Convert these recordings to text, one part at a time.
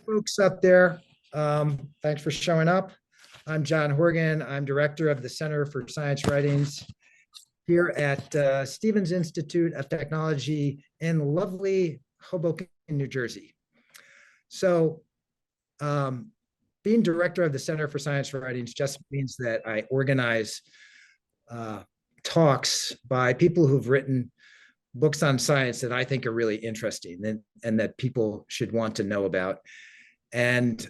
Folks up there, thanks for showing up. I'm John Horgan. I'm director of the Center for Science Writings here at Stevens Institute of Technology in lovely Hoboken, New Jersey. So being director of the Center for Science Writings just means that I organize talks by people who've written books on science that I think are really interesting and that people should want to know about. And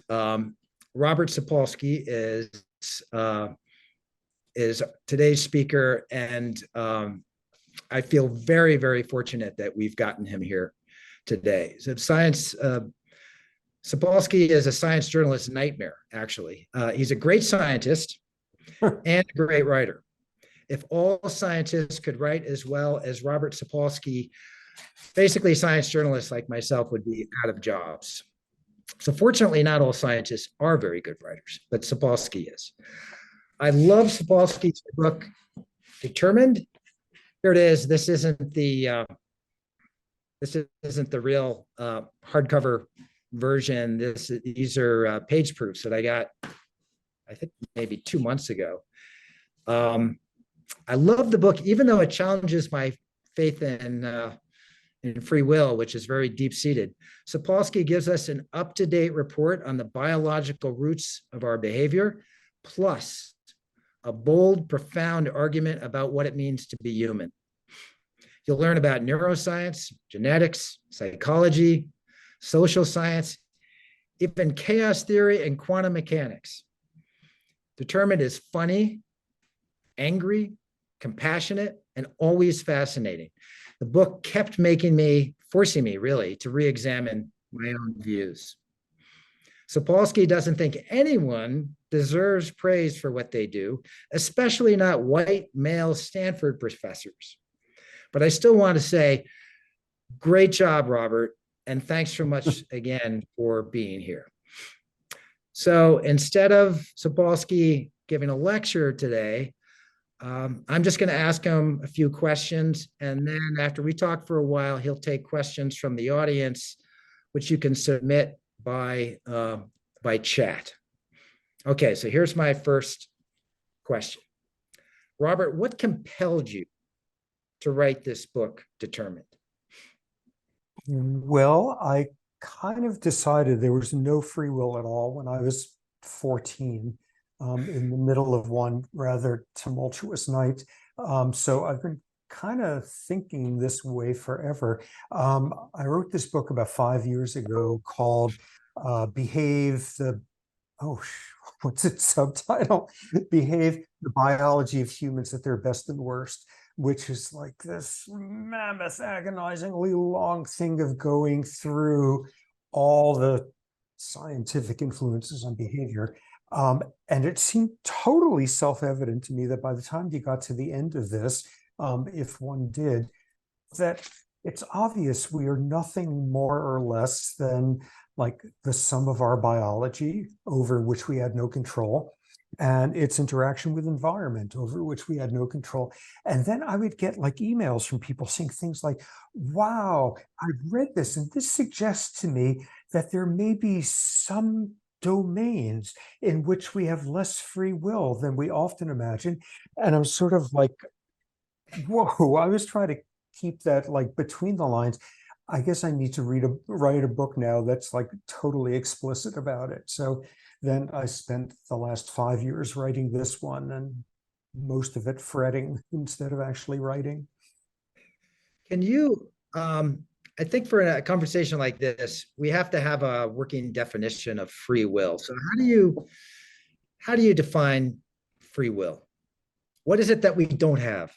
Robert Sapolsky is today's speaker, and I feel very, very fortunate that we've gotten him here today. So Sapolsky is a science journalist nightmare, actually. He's a great scientist and a great writer. If all scientists could write as well as Robert Sapolsky, basically science journalists like myself would be out of jobs. So fortunately, not all scientists are very good writers, but Sapolsky is. I love Sapolsky's book, Determined. Here it is. This isn't the real hardcover version. These are page proofs that I got, I think maybe 2 months ago. I love the book, even though it challenges my faith in free will, which is very deep-seated. Sapolsky gives us an up-to-date report on the biological roots of our behavior, plus a bold, profound argument about what it means to be human. You'll learn about neuroscience, genetics, psychology, social science, even chaos theory and quantum mechanics. Determined is funny, angry, compassionate, and always fascinating. The book kept forcing me really to re-examine my own views. Sapolsky doesn't think anyone deserves praise for what they do, especially not white male Stanford professors. But I still want to say, great job, Robert, and thanks so much again for being here. So instead of Sapolsky giving a lecture today, I'm just going to ask him a few questions, and then after we talk for a while, he'll take questions from the audience, which you can submit by chat. Okay, so here's my first question. Robert, what compelled you to write this book, Determined? Well, I kind of decided there was no free will at all when I was 14. In the middle of one rather tumultuous night. So I've been kind of thinking this way forever. I wrote this book about 5 years ago called Behave, what's its subtitle? Behave, the Biology of Humans at Their Best and Worst, which is like this mammoth, agonizingly long thing of going through all the scientific influences on behavior. And it seemed totally self-evident to me that by the time you got to the end of this, if one did, that it's obvious we are nothing more or less than like the sum of our biology, over which we had no control, and its interaction with environment, over which we had no control. And then I would get like emails from people saying things like, wow, I read this, and this suggests to me that there may be some domains in which we have less free will than we often imagine. And I'm sort of like, whoa, I was trying to keep that like between the lines. I guess I need to write a book now that's like totally explicit about it. So then I spent the last 5 years writing this one, and most of it fretting instead of actually writing. Can you, I think for a conversation like this, we have to have a working definition of free will. So how do you define free will? What is it that we don't have?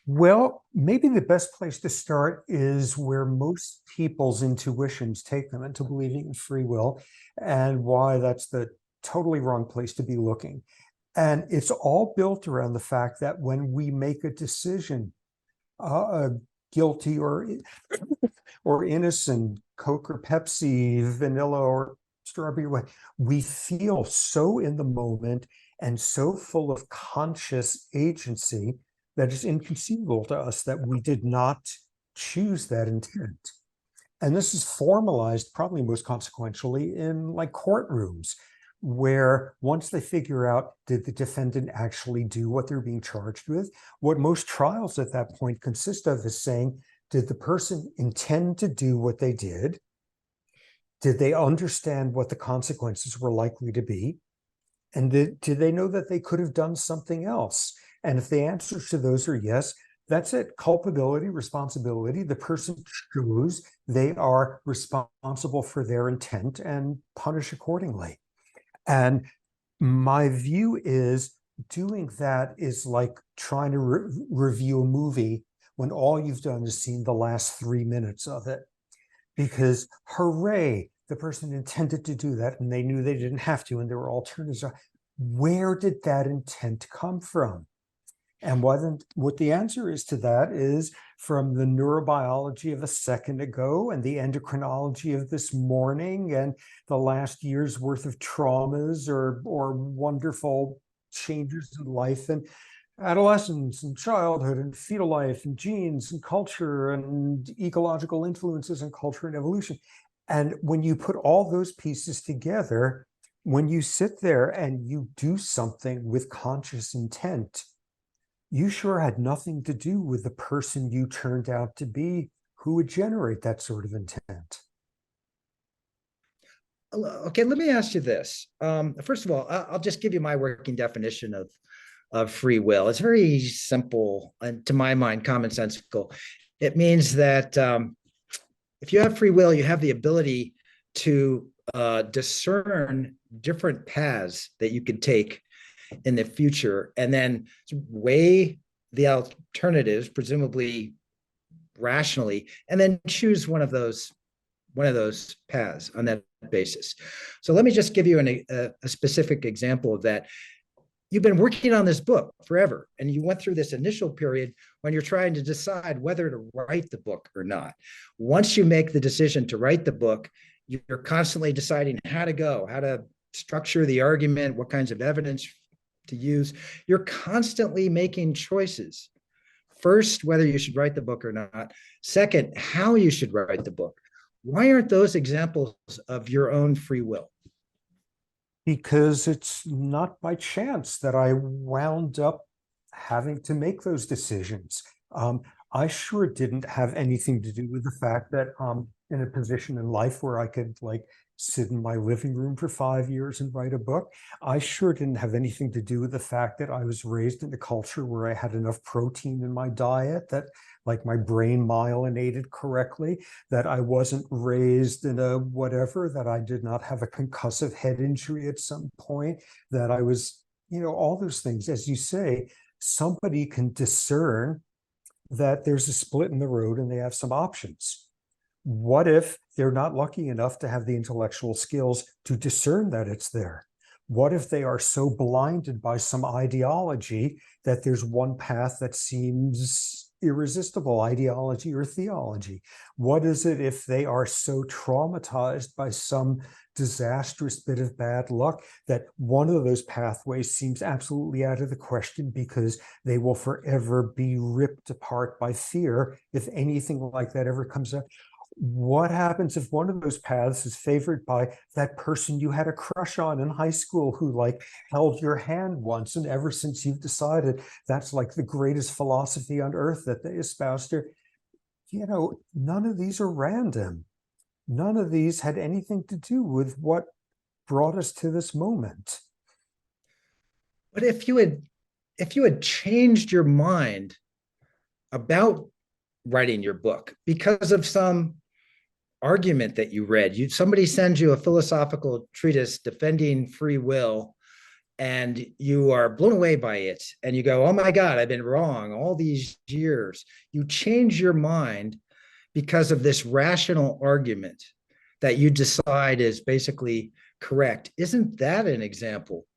Well, maybe the best place to start is where most people's intuitions take them into believing in free will, and why that's the totally wrong place to be looking. And it's all built around the fact that when we make a decision, guilty or innocent, Coke or Pepsi, vanilla or strawberry, we feel so in the moment and so full of conscious agency that it's inconceivable to us that we did not choose that intent. And this is formalized probably most consequentially in like courtrooms, where once they figure out, did the defendant actually do what they're being charged with? What most trials at that point consist of is saying, did the person intend to do what they did? Did they understand what the consequences were likely to be? And did they know that they could have done something else? And if the answers to those are yes, that's it. Culpability, responsibility. The person shows they are responsible for their intent and punish accordingly. And my view is doing that is like trying to review a movie when all you've done is seen the last 3 minutes of it. Because hooray, the person intended to do that and they knew they didn't have to, and there were alternatives. Where did that intent come from? And what the answer is to that is from the neurobiology of a second ago and the endocrinology of this morning and the last year's worth of traumas or wonderful changes in life and adolescence and childhood and fetal life and genes and culture and ecological influences and culture and evolution. And when you put all those pieces together, when you sit there and you do something with conscious intent, you sure had nothing to do with the person you turned out to be who would generate that sort of intent. Okay, let me ask you this. First of all, I'll just give you my working definition of free will. It's very simple and, to my mind, commonsensical. It means that if you have free will, you have the ability to discern different paths that you could take in the future, and then weigh the alternatives, presumably rationally, and then choose one of those paths on that basis. So let me just give you a specific example of that. You've been working on this book forever, and you went through this initial period when you're trying to decide whether to write the book or not. Once you make the decision to write the book, you're constantly deciding how to go, how to structure the argument, what kinds of evidence to use. You're constantly making choices. First, whether you should write the book or not. Second, how you should write the book. Why aren't those examples of your own free will? Because it's not by chance that I wound up having to make those decisions. I sure didn't have anything to do with the fact that in a position in life where I could like sit in my living room for 5 years and write a book. I sure didn't have anything to do with the fact that I was raised in a culture where I had enough protein in my diet that like my brain myelinated correctly, that I wasn't raised in a whatever, that I did not have a concussive head injury at some point, that I was, all those things. As you say, somebody can discern that there's a split in the road and they have some options. What if they're not lucky enough to have the intellectual skills to discern that it's there? What if they are so blinded by some ideology that there's one path that seems irresistible, ideology or theology? What is it if they are so traumatized by some disastrous bit of bad luck that one of those pathways seems absolutely out of the question because they will forever be ripped apart by fear if anything like that ever comes up? What happens if one of those paths is favored by that person you had a crush on in high school who like held your hand once, and ever since you've decided that's like the greatest philosophy on earth that they espoused her? None of these are random. None of these had anything to do with what brought us to this moment. But if you had changed your mind about writing your book because of some argument that you read, somebody sends you a philosophical treatise defending free will, and you are blown away by it, and you go, oh my God, I've been wrong all these years. You change your mind because of this rational argument that you decide is basically correct. Isn't that an example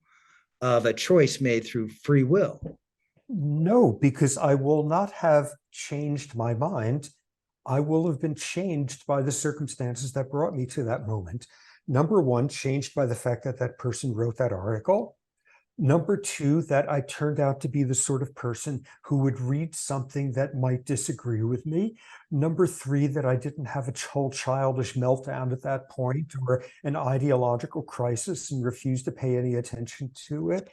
of a choice made through free will? No, because I will not have changed my mind. I will have been changed by the circumstances that brought me to that moment. Number one, changed by the fact that that person wrote that article. Number two, that I turned out to be the sort of person who would read something that might disagree with me. Number three, that I didn't have a whole childish meltdown at that point or an ideological crisis and refused to pay any attention to it.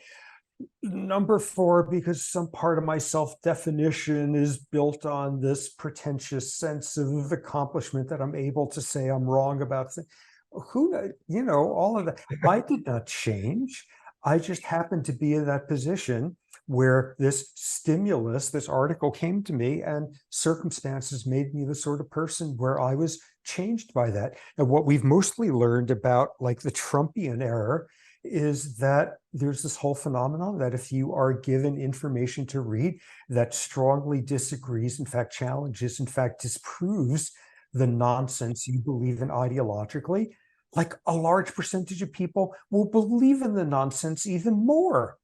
Number four, because some part of my self-definition is built on this pretentious sense of accomplishment that I'm able to say I'm wrong about things. All of that. I did not change. I just happened to be in that position where this stimulus, this article came to me, and circumstances made me the sort of person where I was changed by that. And what we've mostly learned about like the Trumpian era is that there's this whole phenomenon that if you are given information to read that strongly disagrees, in fact, challenges, in fact, disproves the nonsense you believe in ideologically, like a large percentage of people will believe in the nonsense even more.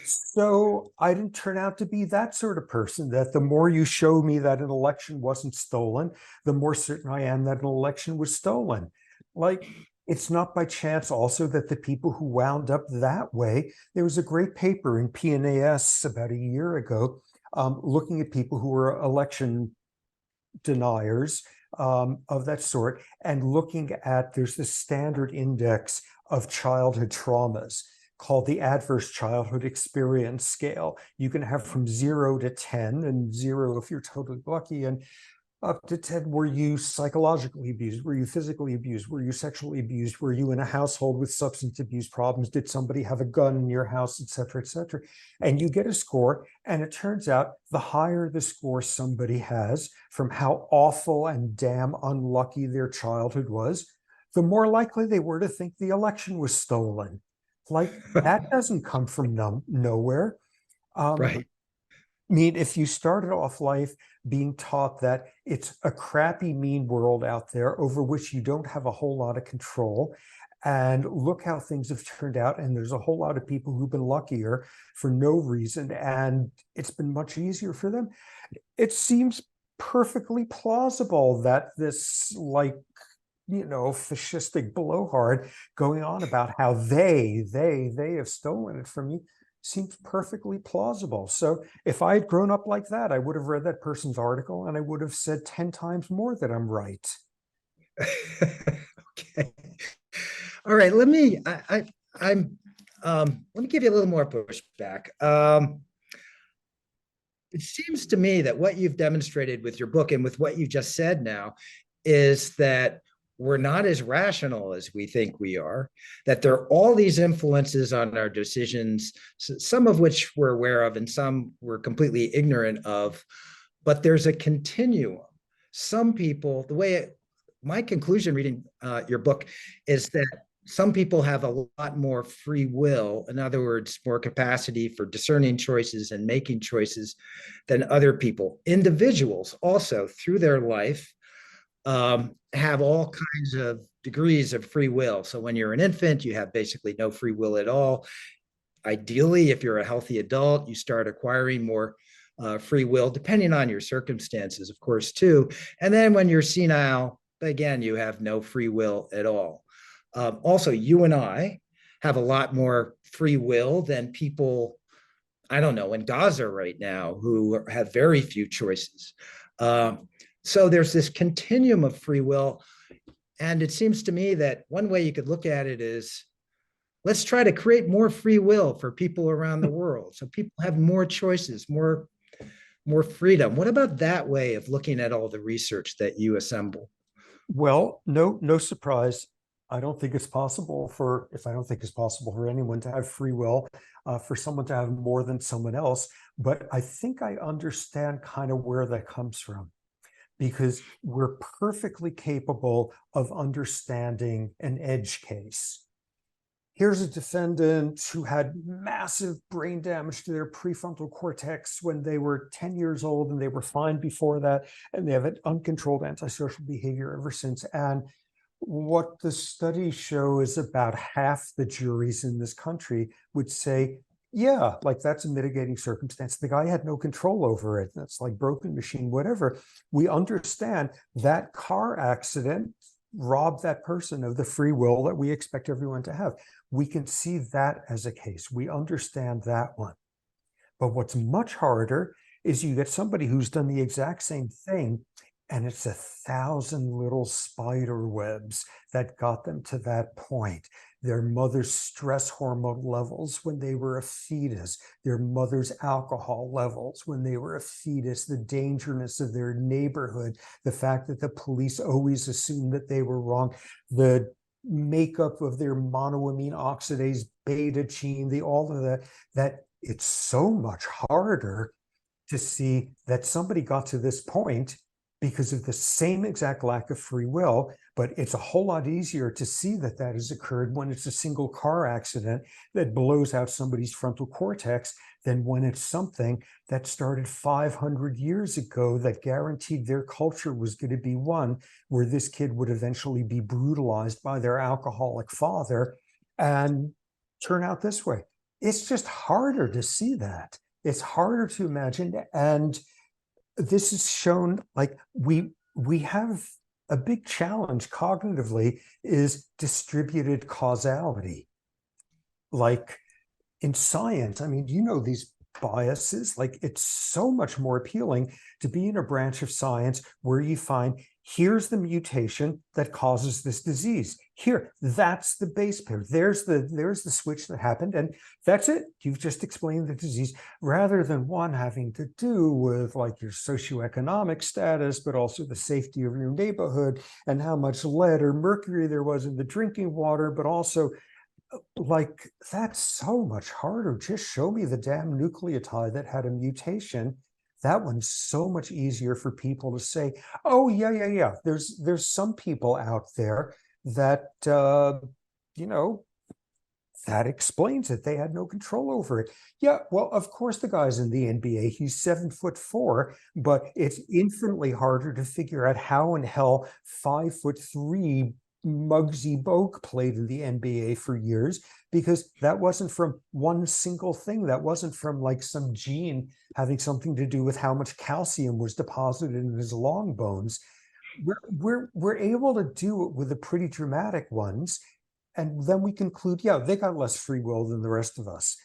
So I didn't turn out to be that sort of person, that the more you show me that an election wasn't stolen, the more certain I am that an election was stolen. Like, it's not by chance also that the people who wound up that way, there was a great paper in PNAS about a year ago looking at people who were election deniers of that sort, and looking at, there's this standard index of childhood traumas called the Adverse Childhood Experience Scale. You can have from 0 to 10, and 0 if you're totally lucky, and up to 10, were you psychologically abused? Were you physically abused? Were you sexually abused? Were you in a household with substance abuse problems? Did somebody have a gun in your house, et cetera, et cetera? And you get a score, and it turns out the higher the score somebody has from how awful and damn unlucky their childhood was, the more likely they were to think the election was stolen. Like, that doesn't come from nowhere. Right. I mean, if you started off life being taught that it's a crappy, mean world out there over which you don't have a whole lot of control, and look how things have turned out, and there's a whole lot of people who've been luckier for no reason, and it's been much easier for them, it seems perfectly plausible that this, like, fascistic blowhard going on about how they have stolen it from you seems perfectly plausible. So if I had grown up like that, I would have read that person's article and I would have said 10 times more that I'm right. Okay. All right. Let me give you a little more pushback. It seems to me that what you've demonstrated with your book and with what you just said now is that we're not as rational as we think we are, that there are all these influences on our decisions, some of which we're aware of and some we're completely ignorant of, but there's a continuum. Some people, my conclusion reading your book is that some people have a lot more free will, in other words, more capacity for discerning choices and making choices than other people. Individuals also, through their life, have all kinds of degrees of free will. So when you're an infant, you have basically no free will at all. Ideally, if you're a healthy adult, you start acquiring more free will, depending on your circumstances, of course, too. And then when you're senile, again, you have no free will at all. Also, you and I have a lot more free will than people, I don't know, in Gaza right now, who have very few choices. So there's this continuum of free will. And it seems to me that one way you could look at it is, let's try to create more free will for people around the world, so people have more choices, more freedom. What about that way of looking at all the research that you assemble? Well, no surprise. I don't think it's possible I don't think it's possible for anyone to have free will, for someone to have more than someone else. But I think I understand kind of where that comes from, because we're perfectly capable of understanding an edge case. Here's a defendant who had massive brain damage to their prefrontal cortex when they were 10 years old, and they were fine before that, and they have an uncontrolled antisocial behavior ever since. And what the studies show is about half the juries in this country would say, yeah, like, that's a mitigating circumstance. The guy had no control over it. That's like broken machine, whatever. We understand that car accident, rob that person of the free will that we expect everyone to have. We can see that as a case. We understand that one. But what's much harder is you get somebody who's done the exact same thing, and it's 1,000 little spider webs that got them to that point. Their mother's stress hormone levels when they were a fetus, their mother's alcohol levels when they were a fetus, the dangerousness of their neighborhood, the fact that the police always assumed that they were wrong, the makeup of their monoamine oxidase beta gene, all of that it's so much harder to see that somebody got to this point because of the same exact lack of free will, but it's a whole lot easier to see that that has occurred when it's a single car accident that blows out somebody's frontal cortex than when it's something that started 500 years ago that guaranteed their culture was going to be one where this kid would eventually be brutalized by their alcoholic father and turn out this way. It's just harder to see that. It's harder to imagine. And this is shown, like we have a big challenge cognitively is distributed causality. Like in science, I mean, you know, these biases, like it's so much more appealing to be in a branch of science where you find here's the mutation that causes this disease. Here, that's the base pair. There's the switch that happened, and that's it. You've just explained the disease, rather than one having to do with like your socioeconomic status, but also the safety of your neighborhood and how much lead or mercury there was in the drinking water, but also like that's so much harder. Just show me the damn nucleotide that had a mutation. That one's so much easier for people to say, oh yeah. There's some people out there that you know, that explains it. They had no control over it. Yeah, well, of course the guy's in the NBA. He's 7'4", but it's infinitely harder to figure out how in hell 5'3" Muggsy Bogues played in the NBA for years, because that wasn't from one single thing. That wasn't from like some gene having something to do with how much calcium was deposited in his long bones. We're able to do it with the pretty dramatic ones, and then we conclude, yeah, they got less free will than the rest of us.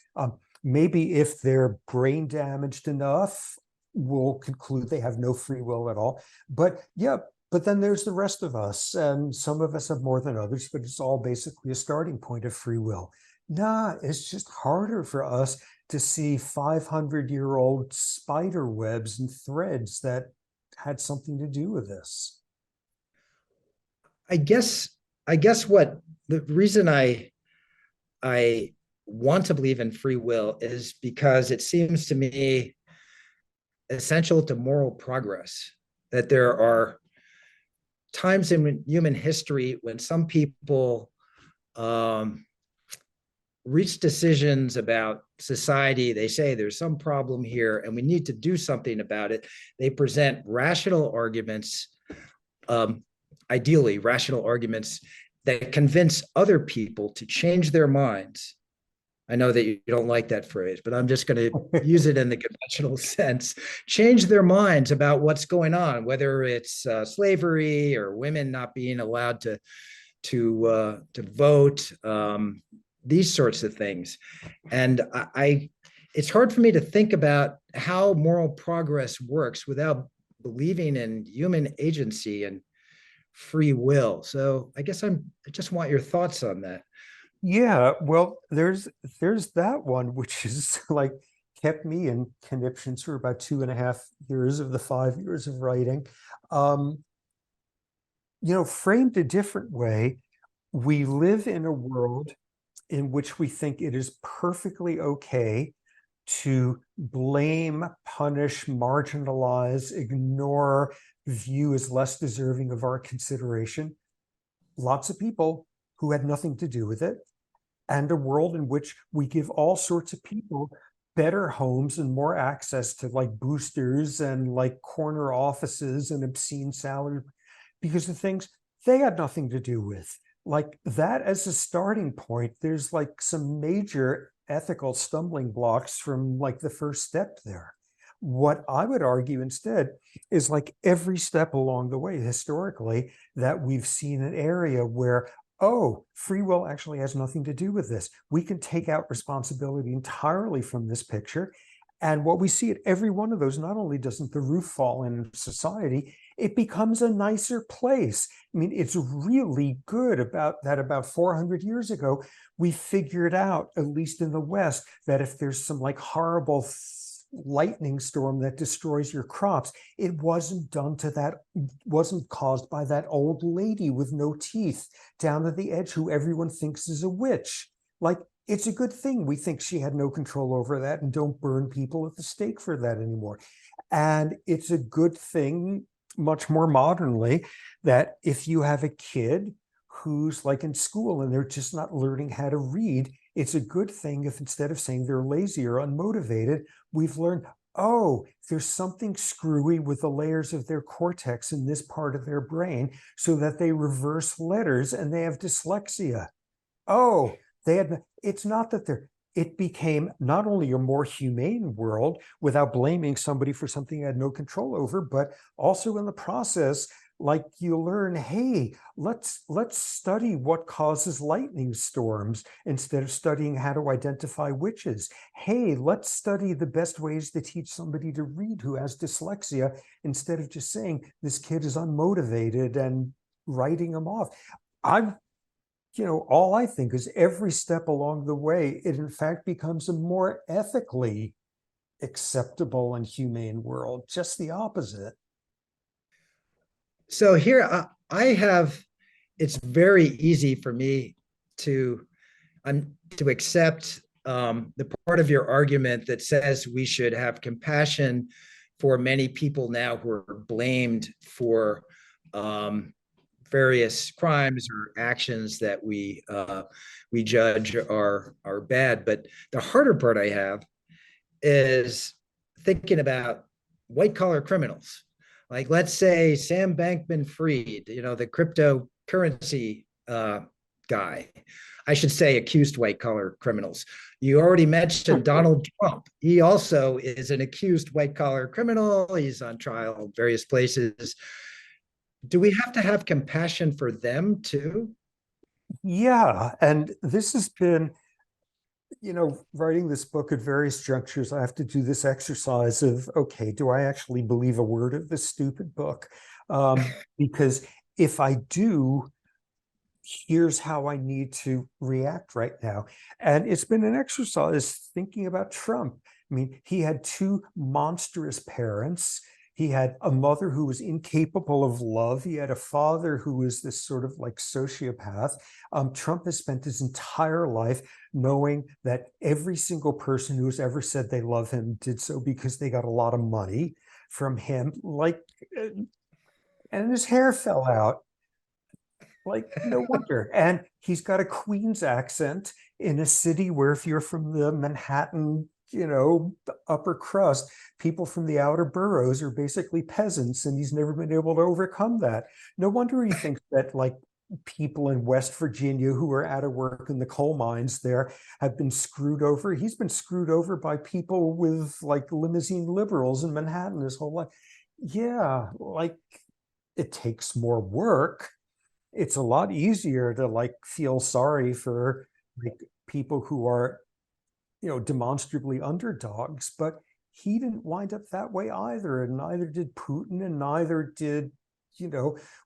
Maybe if they're brain damaged enough, we'll conclude they have no free will at all. But yeah, but then there's the rest of us, and some of us have more than others, but it's all basically a starting point of free will. Nah, it's just harder for us to see 500-year-old spider webs and threads that had something to do with this. I guess what the reason I want to believe in free will is because it seems to me essential to moral progress, that there are times in human history when some people reach decisions about society. They say there's some problem here and we need to do something about it. They present rational arguments, ideally rational arguments that convince other people to change their minds. I know that you don't like that phrase, but I'm just going to use it in the conventional sense. Change their minds about what's going on, whether it's slavery or women not being allowed to vote, these sorts of things. And it's hard for me to think about how moral progress works without believing in human agency and free will. So I guess I just want your thoughts on that. Yeah, well, there's that one, which is like kept me in conniptions for about 2.5 years of the 5 years of writing. You know, framed a different way, we live in a world in which we think it is perfectly okay to blame, punish, marginalize, ignore, view as less deserving of our consideration lots of people who had nothing to do with it, and a world in which we give all sorts of people better homes and more access to like boosters and like corner offices and obscene salaries because of things they had nothing to do with. Like that as a starting point, there's like some major ethical stumbling blocks from like the first step there. What I would argue instead is like every step along the way historically that we've seen an area where, oh, free will actually has nothing to do with this. We can take out responsibility entirely from this picture. And what we see at every one of those, not only doesn't the roof fall in society, it becomes a nicer place. I mean, it's really good about 400 years ago, we figured out, at least in the West, that if there's some like horrible lightning storm that destroys your crops, it wasn't caused by that old lady with no teeth down at the edge who everyone thinks is a witch. Like, it's a good thing we think she had no control over that and don't burn people at the stake for that anymore. And it's a good thing, much more modernly, that if you have a kid who's like in school and they're just not learning how to read, it's a good thing if instead of saying they're lazy or unmotivated, we've learned, oh, there's something screwy with the layers of their cortex in this part of their brain so that they reverse letters and they have dyslexia. Oh, it's not that it became not only a more humane world without blaming somebody for something they had no control over, but also in the process, like you learn, hey, let's study what causes lightning storms instead of studying how to identify witches. Hey, let's study the best ways to teach somebody to read who has dyslexia instead of just saying this kid is unmotivated and writing them off. All I think is every step along the way, it in fact becomes a more ethically acceptable and humane world, just the opposite. So here it's very easy for me to to accept the part of your argument that says we should have compassion for many people now who are blamed for various crimes or actions that we judge are bad. But the harder part I have is thinking about white collar criminals. Like, let's say Sam Bankman-Fried, the cryptocurrency guy. I should say accused white collar criminals. You already mentioned Donald Trump. He also is an accused white collar criminal. He's on trial in various places. Do we have to have compassion for them too? Yeah, and this has been, writing this book at various junctures, I have to do this exercise of, okay, do I actually believe a word of this stupid book? Because if I do, here's how I need to react right now. And it's been an exercise thinking about Trump. I mean, he had two monstrous parents. He had a mother who was incapable of love. He had a father who was this sort of like sociopath. Trump has spent his entire life knowing that every single person who's ever said they love him did so because they got a lot of money from him. And his hair fell out. Like, no wonder. And he's got a Queen's accent in a city where if you're from the Manhattan, the upper crust, people from the outer boroughs are basically peasants, and he's never been able to overcome that. No wonder he thinks that like people in West Virginia who are out of work in the coal mines there have been screwed over. He's been screwed over by people with like limousine liberals in Manhattan his whole life. Yeah, like it takes more work. It's a lot easier to like feel sorry for like people who are, demonstrably underdogs, but he didn't wind up that way either, and neither did Putin, and neither did,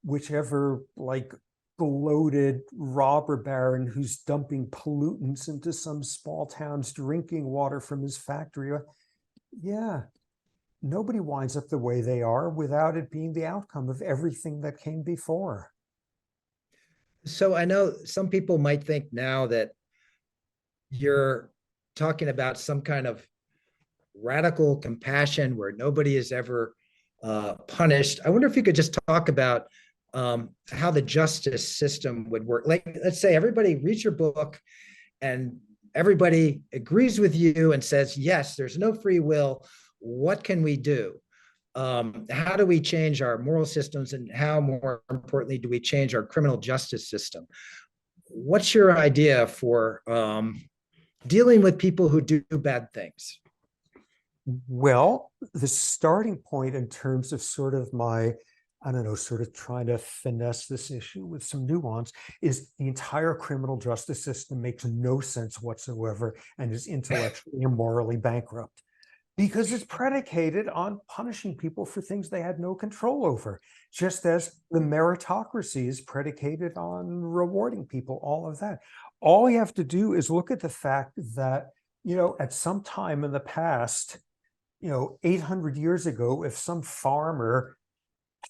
whichever like bloated robber baron who's dumping pollutants into some small town's drinking water from his factory. Yeah, nobody winds up the way they are without it being the outcome of everything that came before. So I know some people might think now that you're talking about some kind of radical compassion where nobody is ever punished. I wonder if you could just talk about how the justice system would work. Like, let's say everybody reads your book and everybody agrees with you and says, yes, there's no free will. What can we do? How do we change our moral systems, and how, more importantly, do we change our criminal justice system? What's your idea for dealing with people who do bad things? Well, the starting point in terms of sort of my, I don't know, sort of trying to finesse this issue with some nuance is the entire criminal justice system makes no sense whatsoever and is intellectually and morally bankrupt because it's predicated on punishing people for things they had no control over, just as the meritocracy is predicated on rewarding people, all of that. All you have to do is look at the fact that, at some time in the past, 800 years ago, if some farmer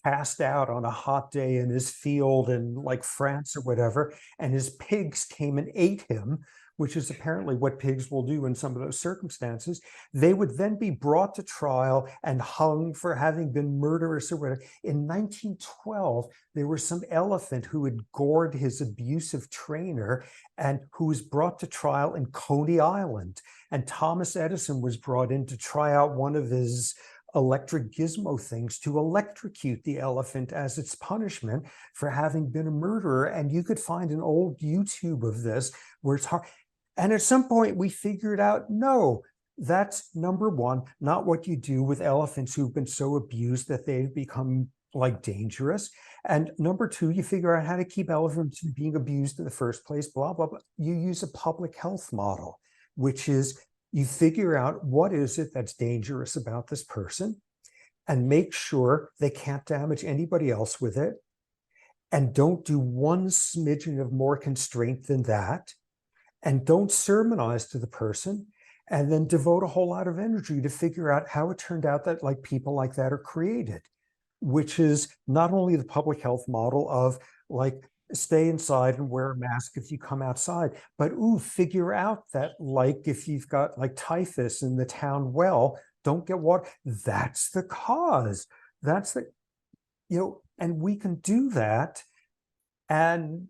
passed out on a hot day in his field in like France or whatever, and his pigs came and ate him, which is apparently what pigs will do in some of those circumstances, they would then be brought to trial and hung for having been murderous or whatever. In 1912, there was some elephant who had gored his abusive trainer and who was brought to trial in Coney Island. And Thomas Edison was brought in to try out one of his electric gizmo things to electrocute the elephant as its punishment for having been a murderer. And you could find an old YouTube of this where it's hard. And at some point we figured out, no, that's number one, not what you do with elephants who've been so abused that they've become like dangerous. And number two, you figure out how to keep elephants from being abused in the first place, blah, blah, blah. You use a public health model, which is you figure out what is it that's dangerous about this person and make sure they can't damage anybody else with it. And don't do one smidgen of more constraint than that. And don't sermonize to the person, and then devote a whole lot of energy to figure out how it turned out that like people like that are created, which is not only the public health model of like stay inside and wear a mask if you come outside, but figure out that like if you've got like typhus in the town well, don't get water. That's the cause. That's the, and we can do that. And,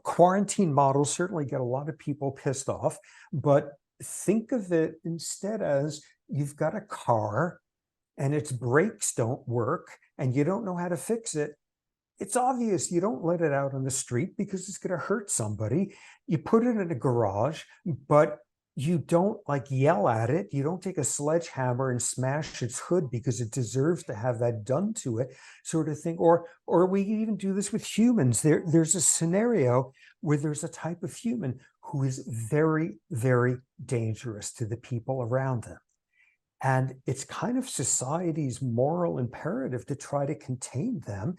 quarantine models certainly get a lot of people pissed off, but think of it instead as you've got a car and its brakes don't work and you don't know how to fix it. It's obvious you don't let it out on the street because it's going to hurt somebody. You put it in a garage, but you don't like yell at it. You don't take a sledgehammer and smash its hood because it deserves to have that done to it, sort of thing. Or we even do this with humans. There's a scenario where there's a type of human who is very, very dangerous to the people around them. And it's kind of society's moral imperative to try to contain them.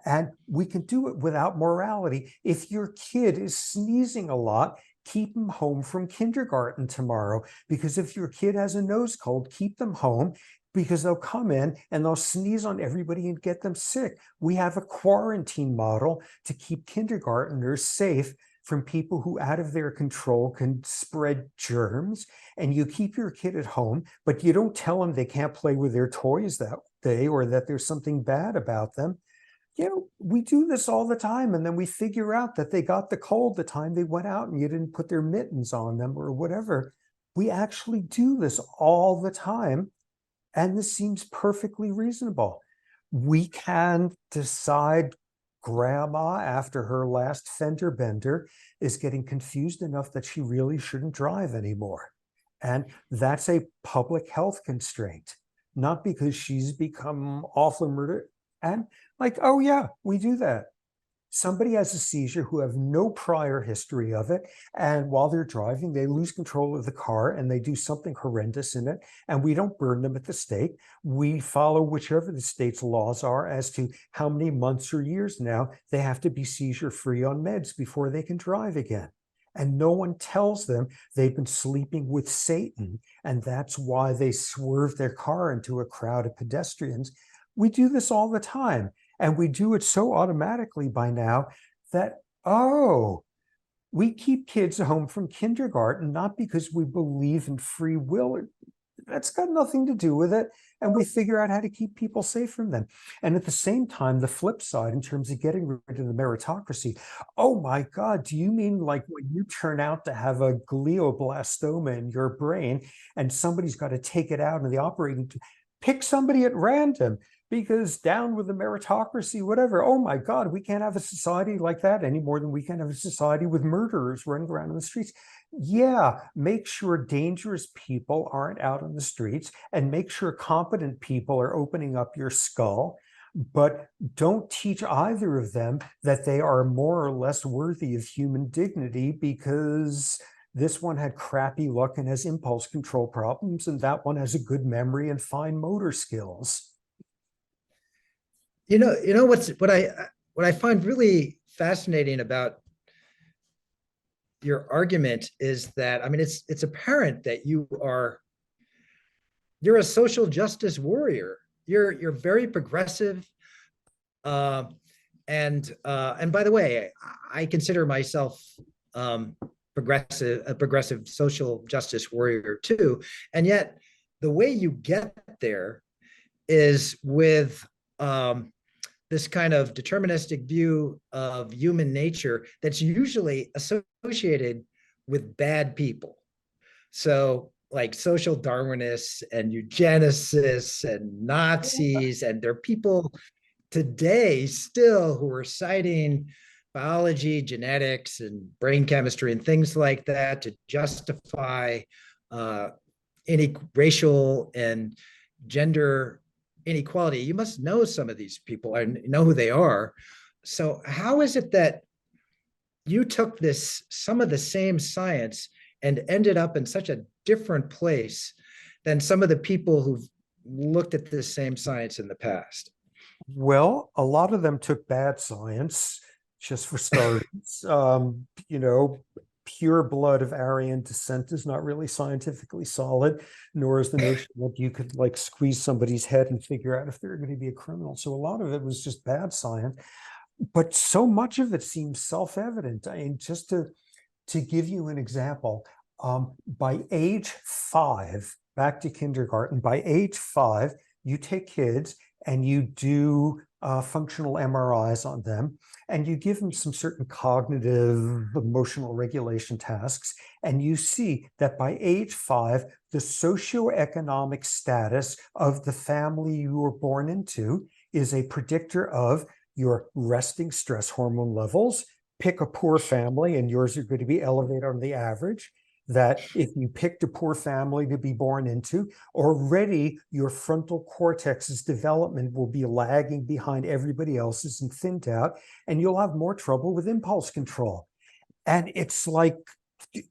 And we can do it without morality. If your kid is sneezing a lot, keep them home from kindergarten tomorrow. Because if your kid has a nose cold, keep them home because they'll come in and they'll sneeze on everybody and get them sick. We have a quarantine model to keep kindergartners safe from people who out of their control can spread germs. And you keep your kid at home, but you don't tell them they can't play with their toys that day or that there's something bad about them. We do this all the time, and then we figure out that they got the cold the time they went out and you didn't put their mittens on them or whatever. We actually do this all the time, and this seems perfectly reasonable. We can decide grandma, after her last fender bender, is getting confused enough that she really shouldn't drive anymore. And that's a public health constraint, not because she's become awful murder. And like, oh yeah, we do that. Somebody has a seizure who have no prior history of it. And while they're driving, they lose control of the car and they do something horrendous in it. And we don't burn them at the stake. We follow whichever the state's laws are as to how many months or years now they have to be seizure free on meds before they can drive again. And no one tells them they've been sleeping with Satan. And that's why they swerve their car into a crowd of pedestrians. We do this all the time. And we do it so automatically by now that, we keep kids home from kindergarten, not because we believe in free will. That's got nothing to do with it. And we figure out how to keep people safe from them. And at the same time, the flip side, in terms of getting rid of the meritocracy, oh my God, do you mean like when you turn out to have a glioblastoma in your brain and somebody's got to take it out in the operating, pick somebody at random? because down with the meritocracy, whatever. Oh my God, we can't have a society like that any more than we can have a society with murderers running around in the streets. Yeah, make sure dangerous people aren't out on the streets, and make sure competent people are opening up your skull. But don't teach either of them that they are more or less worthy of human dignity because this one had crappy luck and has impulse control problems, and that one has a good memory and fine motor skills. What I find really fascinating about your argument is that, I mean, it's apparent that you're a social justice warrior. You're very progressive, uh, and by the way, I consider myself a progressive social justice warrior too. And yet, the way you get there is with this kind of deterministic view of human nature that's usually associated with bad people. So, like social Darwinists and eugenicists and Nazis, and there are people today still who are citing biology, genetics, and brain chemistry and things like that to justify any racial and gender inequality. You must know some of these people and know who they are. So how is it that you took some of the same science and ended up in such a different place than some of the people who've looked at this same science in the past? Well, a lot of them took bad science, just for starters. Pure blood of Aryan descent is not really scientifically solid, nor is the notion that you could like squeeze somebody's head and figure out if they're going to be a criminal. So a lot of it was just bad science, but so much of it seems self-evident. I mean, just to give you an example, by age 5, back to kindergarten, by age 5, you take kids and you do functional MRIs on them, and you give them some certain cognitive, emotional regulation tasks, and you see that by age 5, the socioeconomic status of the family you were born into is a predictor of your resting stress hormone levels. Pick a poor family, and yours are going to be elevated on the average. That if you picked a poor family to be born into, already your frontal cortex's development will be lagging behind everybody else's and thinned out, and you'll have more trouble with impulse control. And it's like,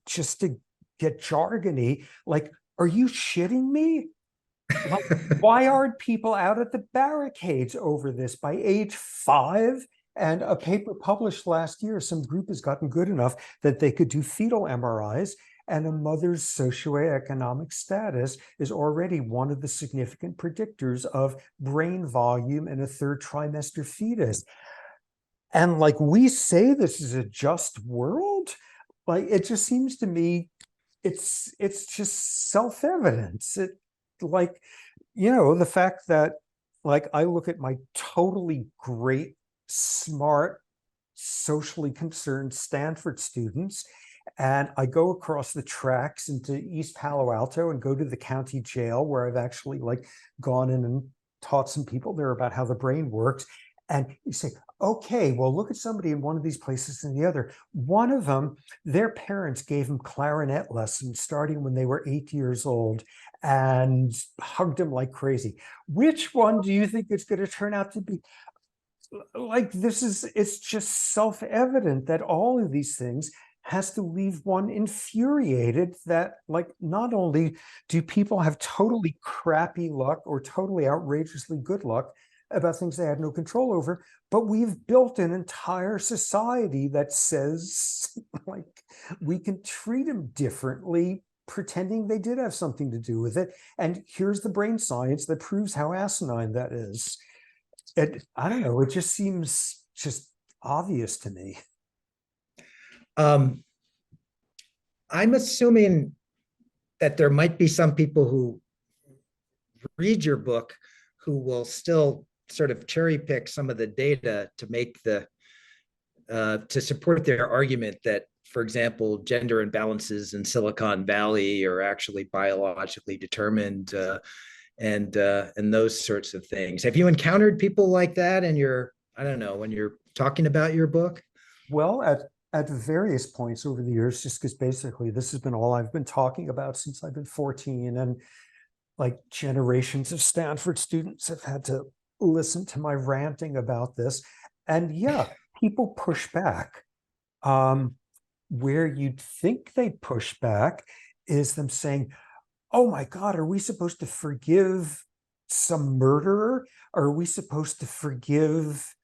just to get jargony, like, are you shitting me? Like, why aren't people out at the barricades over this by age 5? And a paper published last year, some group has gotten good enough that they could do fetal MRIs, and a mother's socioeconomic status is already one of the significant predictors of brain volume in a third trimester fetus. And like, we say this is a just world, like, it just seems to me it's just self-evident. Like, the fact that, like, I look at my totally great, smart, socially concerned Stanford students, and I go across the tracks into East Palo Alto and go to the county jail, where I've actually like gone in and taught some people there about how the brain works. And you say, okay, well, look at somebody in one of these places and the other. One of them, their parents gave them clarinet lessons starting when they were 8 years old and hugged them like crazy. Which one do you think it's going to turn out to be? Like, it's just self-evident that all of these things has to leave one infuriated that, like, not only do people have totally crappy luck or totally outrageously good luck about things they had no control over, but we've built an entire society that says, like, we can treat them differently, pretending they did have something to do with it. And here's the brain science that proves how asinine that is. I don't know, it just seems just obvious to me. I'm assuming that there might be some people who read your book who will still sort of cherry pick some of the data to make to support their argument that, for example, gender imbalances in Silicon Valley are actually biologically determined. and those sorts of things. Have you encountered people like that in your, I don't know, when you're talking about your book? Well, at various points over the years, just because basically this has been all I've been talking about since I've been 14, and like generations of Stanford students have had to listen to my ranting about this. And yeah, people push back. Where you'd think they'd push back is them saying, oh my God, are we supposed to forgive some murderer? Are we supposed to forgive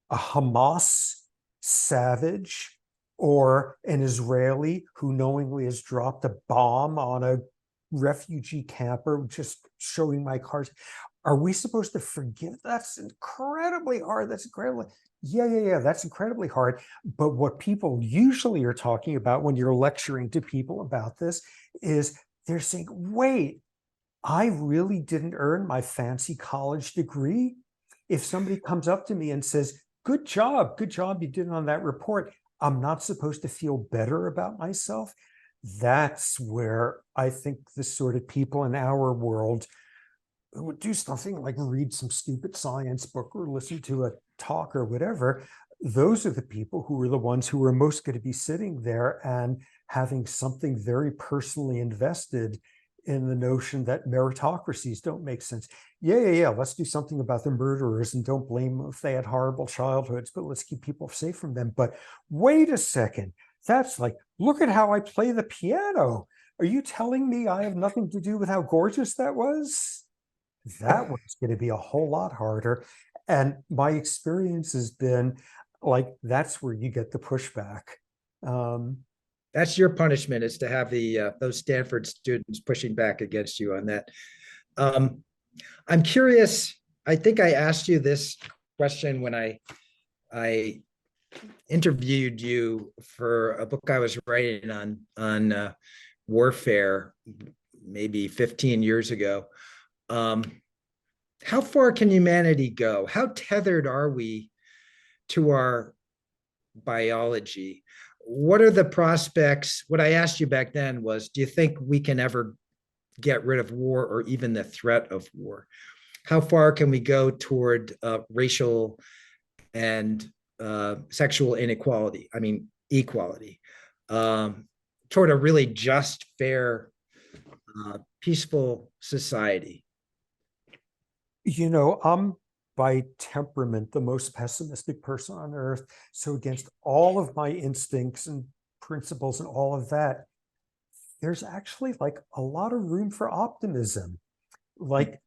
a Hamas savage or an Israeli who knowingly has dropped a bomb on a refugee camper, just showing my cards? Are we supposed to forgive? That's incredibly hard. That's incredibly, yeah, that's incredibly hard. But what people usually are talking about when you're lecturing to people about this is they're saying, wait, I really didn't earn my fancy college degree. If somebody comes up to me and says, good job you did on that report, I'm not supposed to feel better about myself. That's where I think the sort of people in our world who would do something like read some stupid science book or listen to a talk or whatever, those are the people who are the ones who are most going to be sitting there and having something very personally invested in the notion that meritocracies don't make sense. Yeah, let's do something about the murderers and don't blame them if they had horrible childhoods, but let's keep people safe from them. But wait a second, that's like, look at how I play the piano. Are you telling me I have nothing to do with how gorgeous that was? That one's going to be a whole lot harder. And my experience has been like, that's where you get the pushback. That's your punishment, is to have the those Stanford students pushing back against you on that. I'm curious. I think I asked you this question when I interviewed you for a book I was writing on warfare, maybe 15 years ago. How far can humanity go? How tethered are we to our biology? What are the prospects? What I asked you back then was, do you think we can ever get rid of war or even the threat of war? How far can we go toward racial and sexual inequality? I mean, equality, toward a really just, fair, peaceful society? You know, I'm by temperament the most pessimistic person on earth. So against all of my instincts and principles and all of that, there's actually like a lot of room for optimism. Like,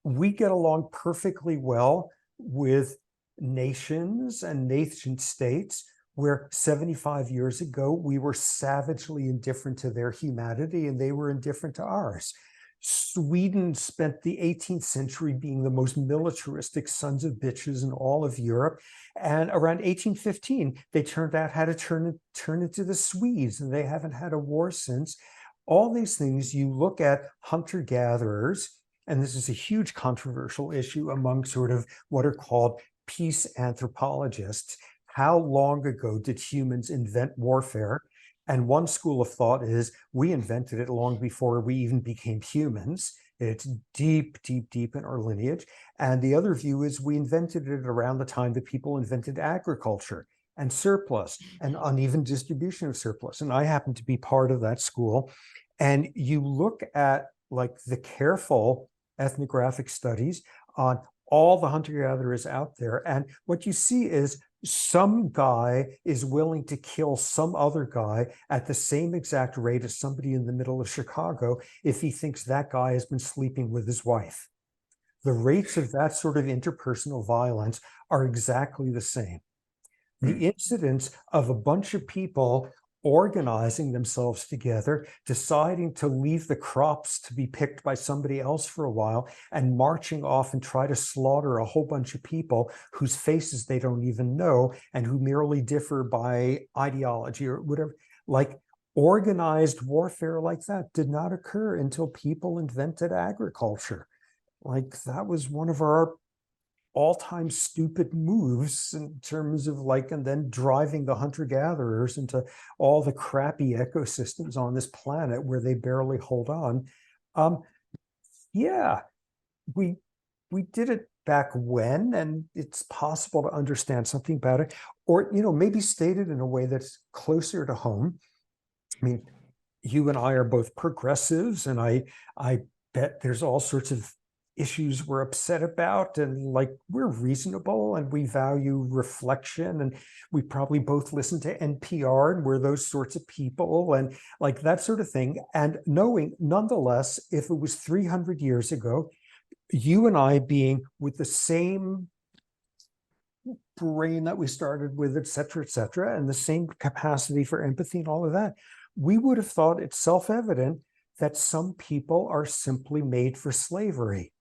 we get along perfectly well with nations and nation states where 75 years ago we were savagely indifferent to their humanity and they were indifferent to ours. Sweden spent the 18th century being the most militaristic sons of bitches in all of Europe. And around 1815, they turned out how to turn into the Swedes, and they haven't had a war since. All these things, you look at hunter-gatherers, and this is a huge controversial issue among sort of what are called peace anthropologists. How long ago did humans invent warfare? And one school of thought is we invented it long before we even became humans. It's deep in our lineage. And the other view is we invented it around the time that people invented agriculture and surplus and uneven distribution of surplus. And I happen to be part of that school. And you look at like the careful ethnographic studies on all the hunter-gatherers out there. And what you see is some guy is willing to kill some other guy at the same exact rate as somebody in the middle of Chicago if he thinks that guy has been sleeping with his wife. The rates of that sort of interpersonal violence are exactly the same. The incidence of a bunch of people organizing themselves together, deciding to leave the crops to be picked by somebody else for a while, and marching off and try to slaughter a whole bunch of people whose faces they don't even know and who merely differ by ideology or whatever. Like, organized warfare like that did not occur until people invented agriculture. Like, that was one of our all-time stupid moves in terms of like, and then driving the hunter-gatherers into all the crappy ecosystems on this planet where they barely hold on. Yeah, we we did it back when, and it's possible to understand something about it, or maybe stated in a way that's closer to home. I mean, you and I are both progressives, and I bet there's all sorts of issues we're upset about, and like we're reasonable and we value reflection, and we probably both listen to NPR, and we're those sorts of people, and like that sort of thing. And knowing nonetheless, if it was 300 years ago, you and I being with the same brain that we started with, et cetera, and the same capacity for empathy and all of that, we would have thought it's self-evident that some people are simply made for slavery.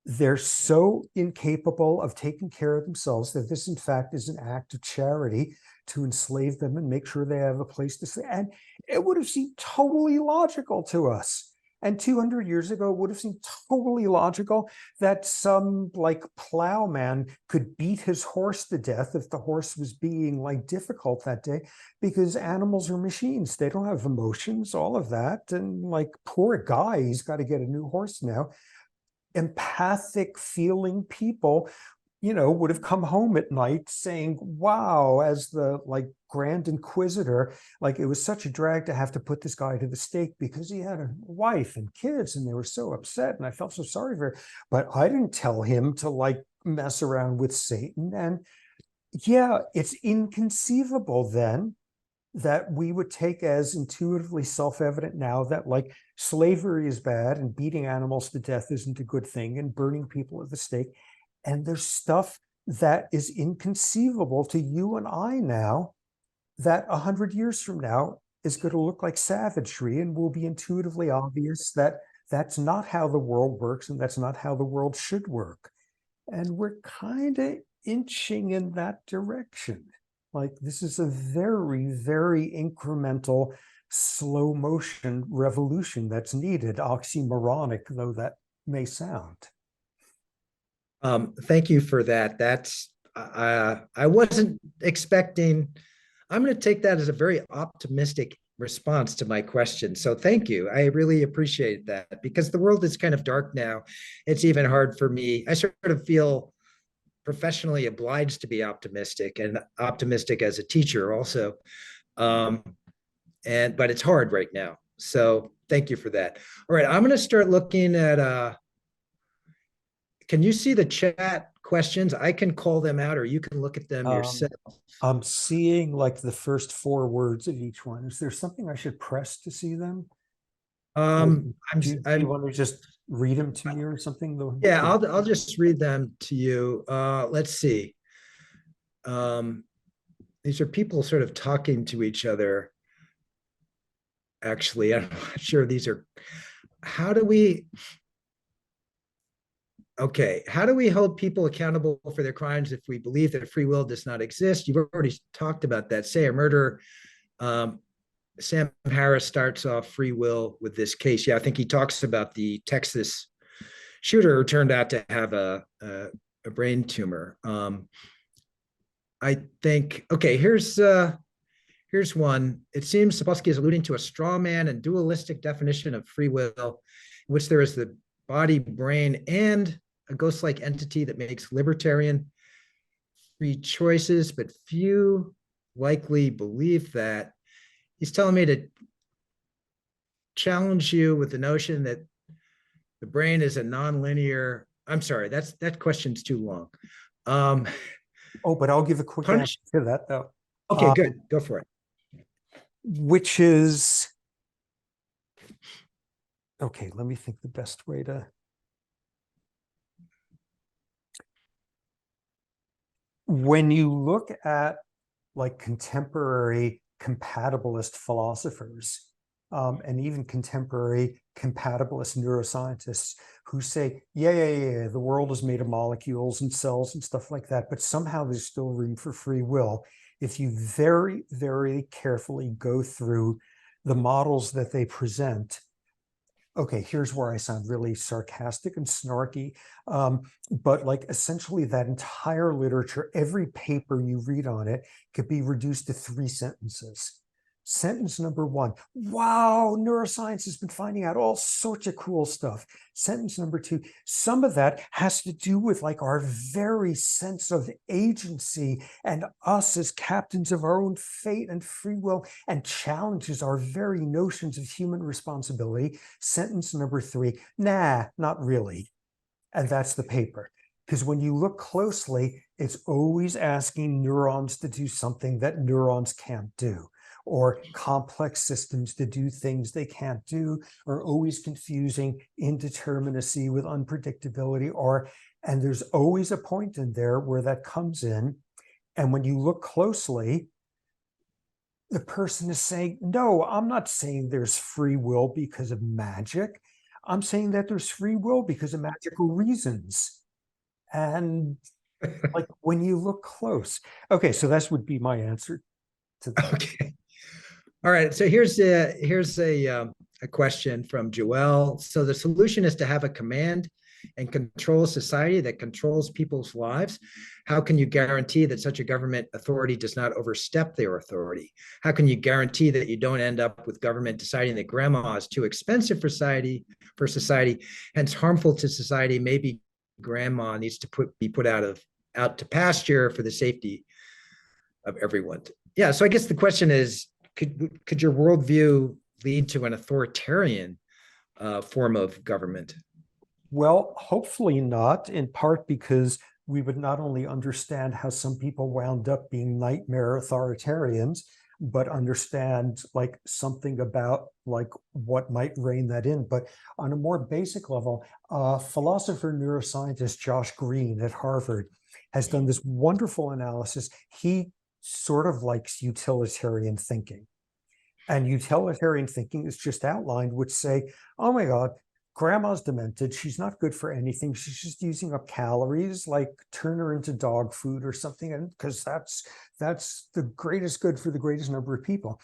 They're so incapable of taking care of themselves that this, in fact, is an act of charity to enslave them and make sure they have a place to stay. And it would have seemed totally logical to us. And 200 years ago, it would have seemed totally logical that some like plowman could beat his horse to death if the horse was being like difficult that day, because animals are machines. They don't have emotions, all of that. And like, poor guy, he's got to get a new horse now. Empathic feeling people would have come home at night saying, wow, as the like Grand Inquisitor, like it was such a drag to have to put this guy to the stake because he had a wife and kids and they were so upset and I felt so sorry for him. But I didn't tell him to like mess around with Satan. And yeah, it's inconceivable then that we would take as intuitively self-evident now that like slavery is bad and beating animals to death isn't a good thing and burning people at the stake. And there's stuff that is inconceivable to you and I now that 100 years from now is going to look like savagery and will be intuitively obvious that that's not how the world works and that's not how the world should work. And we're kind of inching in that direction. Like this is a very, very incremental, slow motion revolution that's needed, oxymoronic though that may sound. Thank you for that. I wasn't expecting. I'm going to take that as a very optimistic response to my question. So thank you. I really appreciate that because the world is kind of dark now. It's even hard for me. I sort of feel professionally obliged to be optimistic and optimistic as a teacher also. But it's hard right now. So thank you for that. All right, I'm going to start looking at can you see the chat questions? I can call them out or you can look at them yourself. I'm seeing like the first 4 words of each one. Is there something I should press to see them? Do you want to just read them to me or something? Yeah, I'll just read them to you. Let's see. These are people sort of talking to each other. Actually, I'm not sure these are. How do we hold people accountable for their crimes if we believe that free will does not exist? You've already talked about that. Say a murder. Sam Harris starts off free will with this case. Yeah, I think he talks about the Texas shooter who turned out to have a brain tumor. I think, okay, here's one. It seems Sapolsky is alluding to a straw man and dualistic definition of free will, in which there is the body, brain, and a ghost-like entity that makes libertarian free choices, but few likely believe that. He's telling me to challenge you with the notion that the brain is a nonlinear. I'm sorry, that question's too long. But I'll give a quick answer to that though. Okay, good. Go for it. Which is, okay, let me think the best way to. When you look at like contemporary compatibilist philosophers, and even contemporary compatibilist neuroscientists who say, yeah, the world is made of molecules and cells and stuff like that, but somehow there's still room for free will. If you very, very carefully go through the models that they present, okay, here's where I sound really sarcastic and snarky, but like essentially that entire literature, every paper you read on it could be reduced to 3 sentences. Sentence number one, wow, neuroscience has been finding out all sorts of cool stuff. Sentence number two, some of that has to do with like our very sense of agency and us as captains of our own fate and free will, and challenges our very notions of human responsibility. Sentence number three, nah, not really. And that's the paper. Because when you look closely, it's always asking neurons to do something that neurons can't do, or complex systems to do things they can't do, or always confusing indeterminacy with unpredictability, and there's always a point in there where that comes in. And when you look closely, the person is saying, no, I'm not saying there's free will because of magic. I'm saying that there's free will because of magical reasons. And like when you look close. Okay, so that would be my answer to that. Okay. All right. So here's a question from Joelle. So the solution is to have a command and control society that controls people's lives. How can you guarantee that such a government authority does not overstep their authority? How can you guarantee that you don't end up with government deciding that grandma is too expensive for society, hence harmful to society? Maybe grandma needs to be put out to pasture for the safety of everyone. Yeah. So I guess the question is, could your worldview lead to an authoritarian form of government? Well, hopefully not, in part because we would not only understand how some people wound up being nightmare authoritarians, but understand like something about like what might rein that in. But on a more basic level, philosopher neuroscientist Josh Green at Harvard has done this wonderful analysis. He sort of likes utilitarian thinking. And utilitarian thinking is just outlined, which say, oh my God, grandma's demented. She's not good for anything. She's just using up calories, like turn her into dog food or something. And because that's the greatest good for the greatest number of people.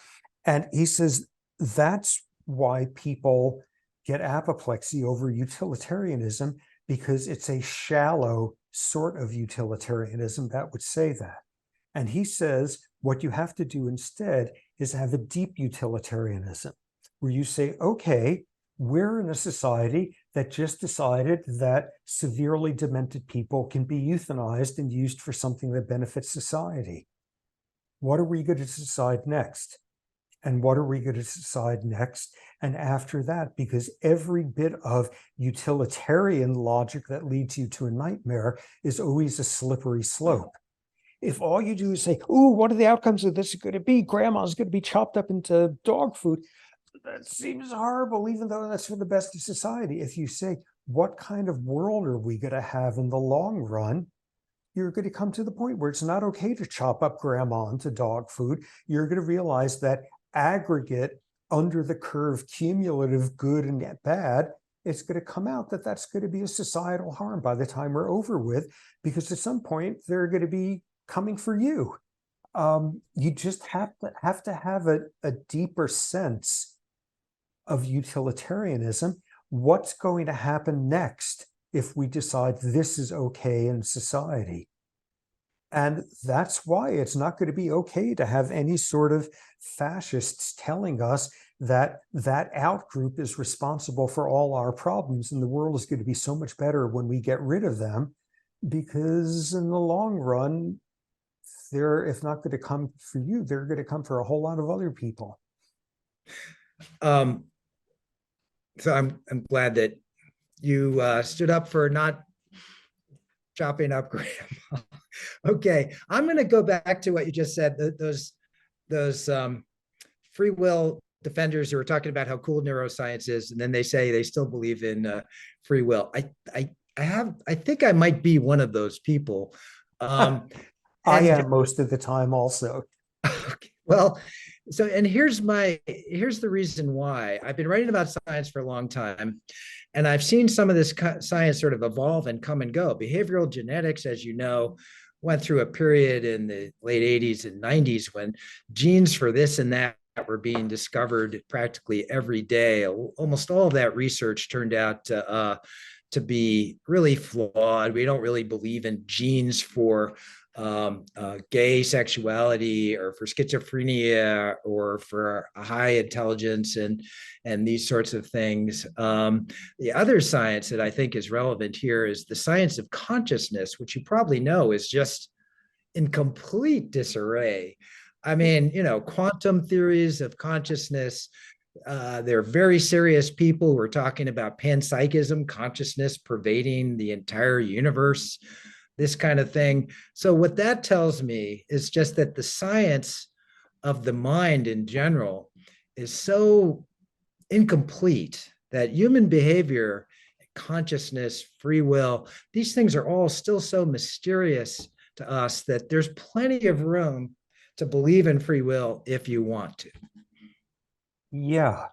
And he says that's why people get apoplexy over utilitarianism, because it's a shallow sort of utilitarianism that would say that. And he says what you have to do instead is have a deep utilitarianism, where you say, okay, we're in a society that just decided that severely demented people can be euthanized and used for something that benefits society. What are we going to decide next? And what are we going to decide next? And after that, because every bit of utilitarian logic that leads you to a nightmare is always a slippery slope. If all you do is say, oh, what are the outcomes of this going to be? Grandma's going to be chopped up into dog food. That seems horrible, even though that's for the best of society. If you say, what kind of world are we going to have in the long run? You're going to come to the point where it's not okay to chop up grandma into dog food. You're going to realize that aggregate, under the curve, cumulative good and bad, it's going to come out that that's going to be a societal harm by the time we're over with, because at some point they're going to be coming for you. You just have to have a deeper sense of utilitarianism. What's going to happen next if we decide this is okay in society? And that's why it's not going to be okay to have any sort of fascists telling us that that outgroup is responsible for all our problems and the world is going to be so much better when we get rid of them, because in the long run, they're, if not going to come for you, they're going to come for a whole lot of other people. So I'm glad that you stood up for not chopping up grandma. Okay, I'm going to go back to what you just said. Those free will defenders who are talking about how cool neuroscience is, and then they say they still believe in free will. I think I might be one of those people. I am most of the time also. Okay, well, so, and here's the reason why. I've been writing about science for a long time, and I've seen some of this science sort of evolve and come and go. Behavioral genetics, as you know, went through a period in the late 80s and 90s when genes for this and that were being discovered practically every day. Almost all of that research turned out to be really flawed. We don't really believe in genes for gay sexuality or for schizophrenia or for a high intelligence and these sorts of things. The other science that I think is relevant here is the science of consciousness, which you probably know is just in complete disarray. I mean, quantum theories of consciousness, they're very serious people who are talking about panpsychism, consciousness pervading the entire universe, this kind of thing. So, what that tells me is just that the science of the mind in general is so incomplete that human behavior, consciousness, free will, these things are all still so mysterious to us that there's plenty of room to believe in free will if you want to. Yeah.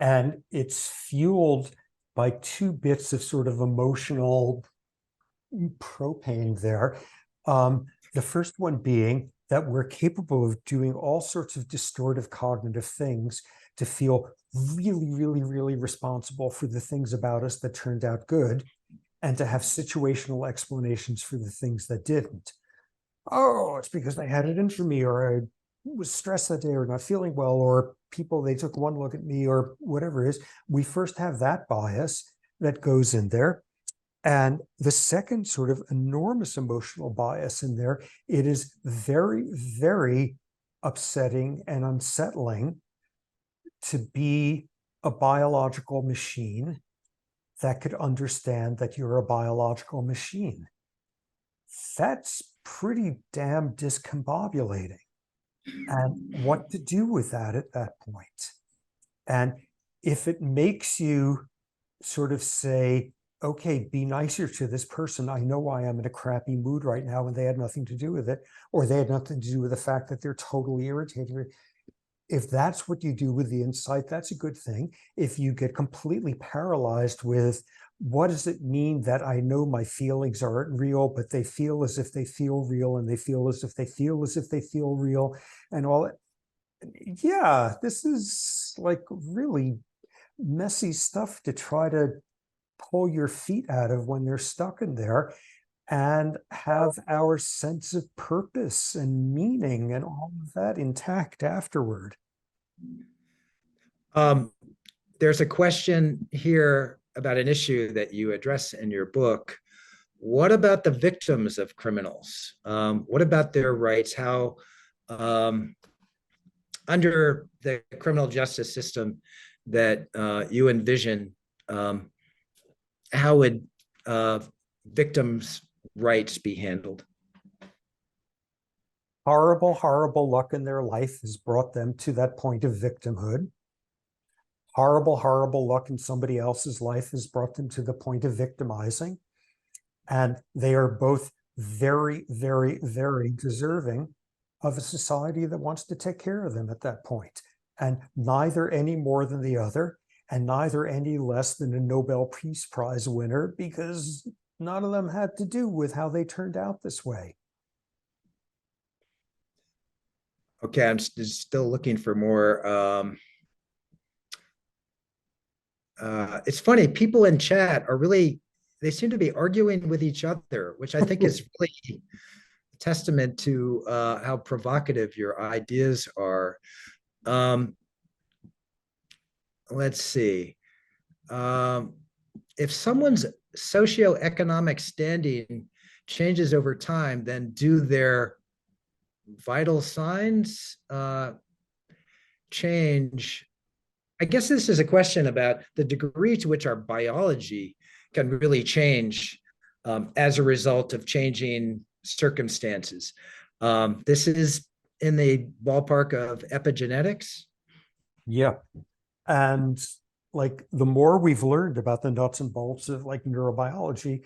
And it's fueled by two bits of sort of emotional propane there. The first one being that we're capable of doing all sorts of distortive cognitive things to feel really, really, really responsible for the things about us that turned out good, and to have situational explanations for the things that didn't. Oh, it's because they had it in for me, or I was stressed that day, or not feeling well, or people, they took one look at me, or whatever it is. We first have that bias that goes in there. And the second sort of enormous emotional bias in there, it is very, very upsetting and unsettling to be a biological machine that could understand that you're a biological machine. That's pretty damn discombobulating. And what to do with that at that point? And if it makes you sort of say, okay, be nicer to this person. I know why I'm in a crappy mood right now, and they had nothing to do with it, or they had nothing to do with the fact that they're totally irritating. If that's what you do with the insight, that's a good thing. If you get completely paralyzed with, what does it mean that I know my feelings aren't real, but they feel as if they feel real, and they feel as if they feel as if they feel real, and all that. Yeah, this is like really messy stuff to try to pull your feet out of when they're stuck in there, and have our sense of purpose and meaning and all of that intact afterward. There's a question here about an issue that you address in your book. What about the victims of criminals? What about their rights? How, under the criminal justice system that you envision, how would victims' rights be handled? Horrible, horrible luck in their life has brought them to that point of victimhood. Horrible, horrible luck in somebody else's life has brought them to the point of victimizing. And they are both very, very, very deserving of a society that wants to take care of them at that point. And neither any more than the other, and neither any less than a Nobel Peace Prize winner, because none of them had to do with how they turned out this way. Okay, I'm still looking for more. It's funny, people in chat are really, they seem to be arguing with each other, which I think is really a testament to how provocative your ideas are. Let's see. If someone's socioeconomic standing changes over time, then do their vital signs change? I guess this is a question about the degree to which our biology can really change as a result of changing circumstances. This is in the ballpark of epigenetics. Yeah. And like the more we've learned about the nuts and bolts of like neurobiology,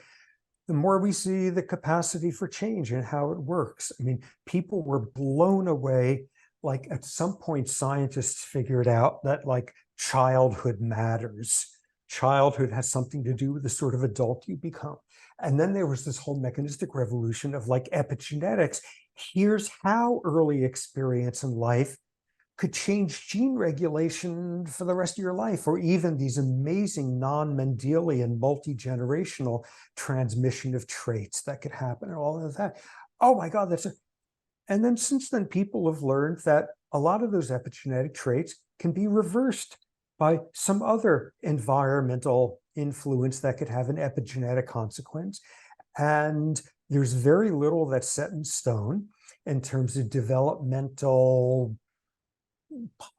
the more we see the capacity for change and how it works. I mean, people were blown away. Like at some point, scientists figured out that like childhood matters. Childhood has something to do with the sort of adult you become. And then there was this whole mechanistic revolution of like epigenetics. Here's how early experience in life could change gene regulation for the rest of your life, or even these amazing non-Mendelian multi-generational transmission of traits that could happen and all of that. oh my God, and then since then, people have learned that a lot of those epigenetic traits can be reversed by some other environmental influence that could have an epigenetic consequence. And there's very little that's set in stone in terms of developmental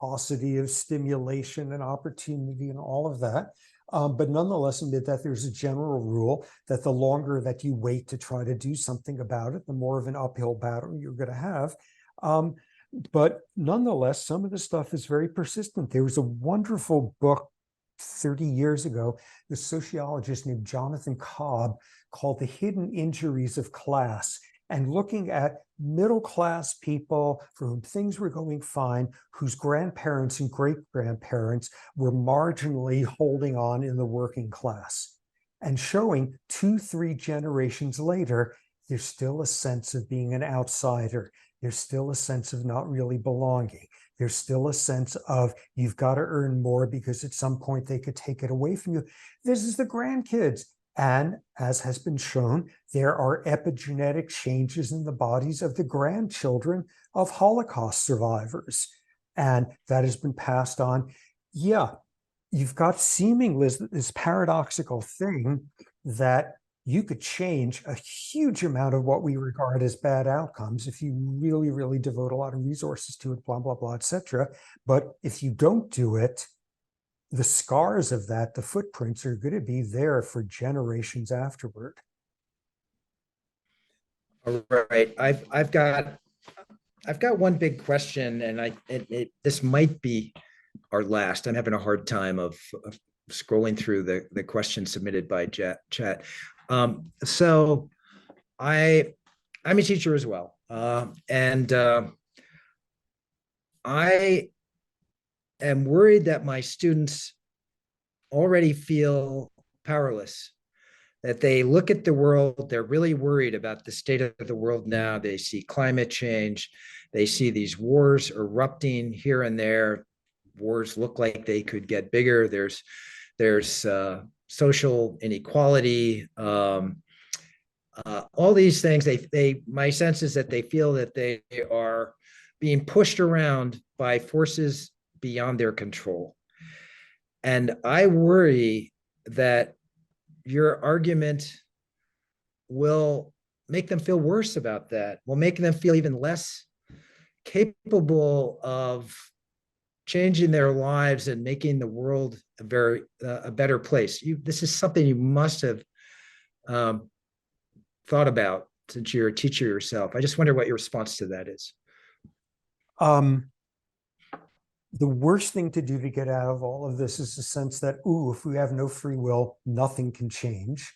paucity of stimulation and opportunity and all of that. But nonetheless, admit that there's a general rule that the longer that you wait to try to do something about it, the more of an uphill battle you're going to have. But nonetheless, some of the stuff is very persistent. There was a wonderful book 30 years ago, the sociologist named Jonathan Cobb, called The Hidden Injuries of Class, and looking at middle-class people for whom things were going fine, whose grandparents and great-grandparents were marginally holding on in the working class, and showing 2-3 generations later, there's still a sense of being an outsider. There's still a sense of not really belonging. There's still a sense of you've got to earn more because at some point they could take it away from you. This is the grandkids. And as has been shown, there are epigenetic changes in the bodies of the grandchildren of Holocaust survivors. And that has been passed on. Yeah, you've got seemingly this paradoxical thing that you could change a huge amount of what we regard as bad outcomes if you really, really devote a lot of resources to it, blah, blah, blah, etc. But if you don't do it, the scars of that, the footprints are going to be there for generations afterward. All right. I've got one big question, and this might be our last. I'm having a hard time of scrolling through the questions submitted by chat. So I'm a teacher as well, and I am worried that my students already feel powerless, that they look at the world, they're really worried about the state of the world now. They see climate change, they see these wars erupting here and there. Wars look like they could get bigger. There's social inequality, all these things. My sense is that they feel that they are being pushed around by forces beyond their control. And I worry that your argument will make them feel worse about that, will make them feel even less capable of changing their lives and making the world a better place. This is something you must have thought about since you're a teacher yourself. I just wonder what your response to that is. The worst thing to do to get out of all of this is the sense that, ooh, if we have no free will, nothing can change.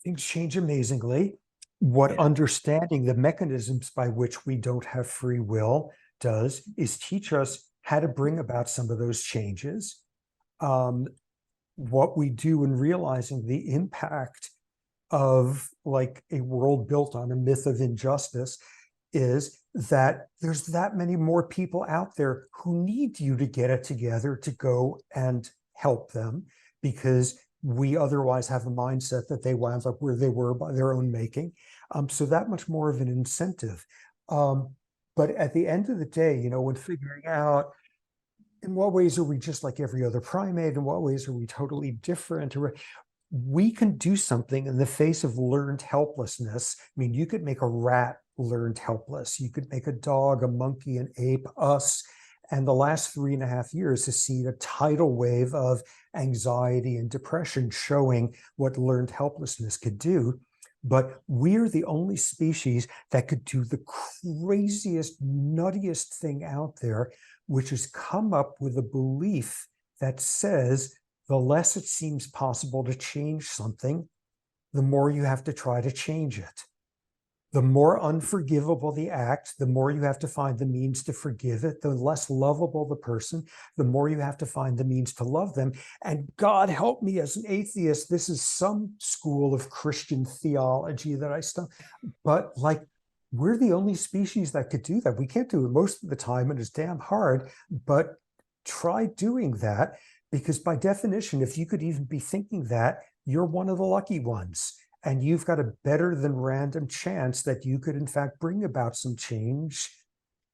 Things change amazingly. What understanding the mechanisms by which we don't have free will does is teach us how to bring about some of those changes. What we do in realizing the impact of like a world built on a myth of injustice is that there's that many more people out there who need you to get it together to go and help them, because we otherwise have a mindset that they wound up where they were by their own making. So that much more of an incentive. But at the end of the day, you know, when figuring out in what ways are we just like every other primate, in what ways are we totally different, we can do something in the face of learned helplessness. I mean, you could make a rat learned helpless. You could make a dog, a monkey, an ape, us. And the last 3.5 years has seen a tidal wave of anxiety and depression showing what learned helplessness could do. But we're the only species that could do the craziest, nuttiest thing out there, which is come up with a belief that says the less it seems possible to change something, the more you have to try to change it. The more unforgivable the act, the more you have to find the means to forgive it. The less lovable the person, the more you have to find the means to love them. And God help me, as an atheist, this is some school of Christian theology that I study. But like, we're the only species that could do that. We can't do it most of the time, and it's damn hard, but try doing that, because by definition, if you could even be thinking that, you're one of the lucky ones. And you've got a better than random chance that you could, in fact, bring about some change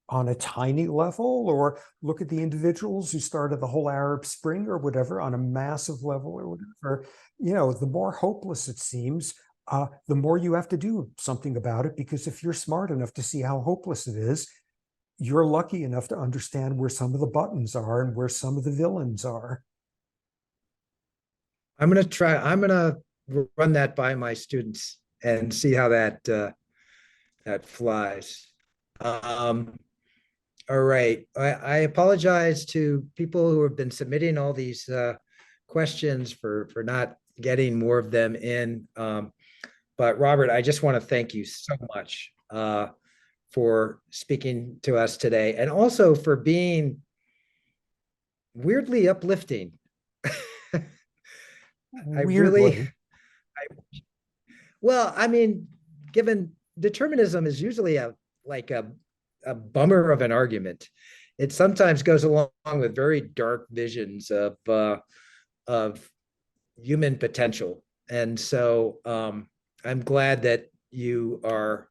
on a tiny level, or look at the individuals who started the whole Arab Spring or whatever on a massive level or whatever. The more hopeless it seems, the more you have to do something about it, because if you're smart enough to see how hopeless it is, you're lucky enough to understand where some of the buttons are and where some of the villains are. I'm gonna run that by my students and see how that flies. Um, all right. I apologize to people who have been submitting all these questions for not getting more of them in. But Robert, I just want to thank you so much for speaking to us today, and also for being weirdly uplifting. I really, Weirdly. well, I mean, given determinism is usually a bummer of an argument, it sometimes goes along with very dark visions of human potential. And so I'm glad that you're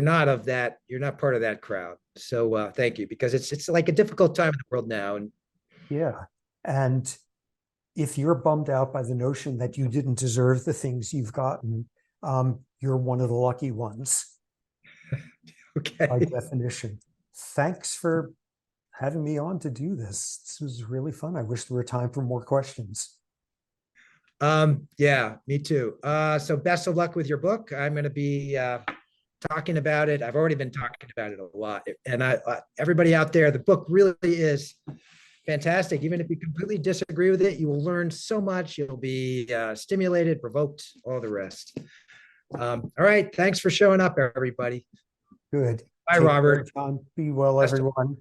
not of that, you're not part of that crowd. So thank you, because it's like a difficult time in the world now. And Yeah. And if you're bummed out by the notion that you didn't deserve the things you've gotten, you're one of the lucky ones by okay. definition. Thanks for having me on to do this. This was really fun. I wish there were time for more questions. Yeah, me too. So best of luck with your book. I'm going to be talking about it. I've already been talking about it a lot. And everybody out there, the book really is fantastic. Even if you completely disagree with it, you will learn so much. You'll be stimulated, provoked, all the rest. All right. Thanks for showing up, everybody. Good. Bye, Take care, Robert. John. Be well, Best of everyone.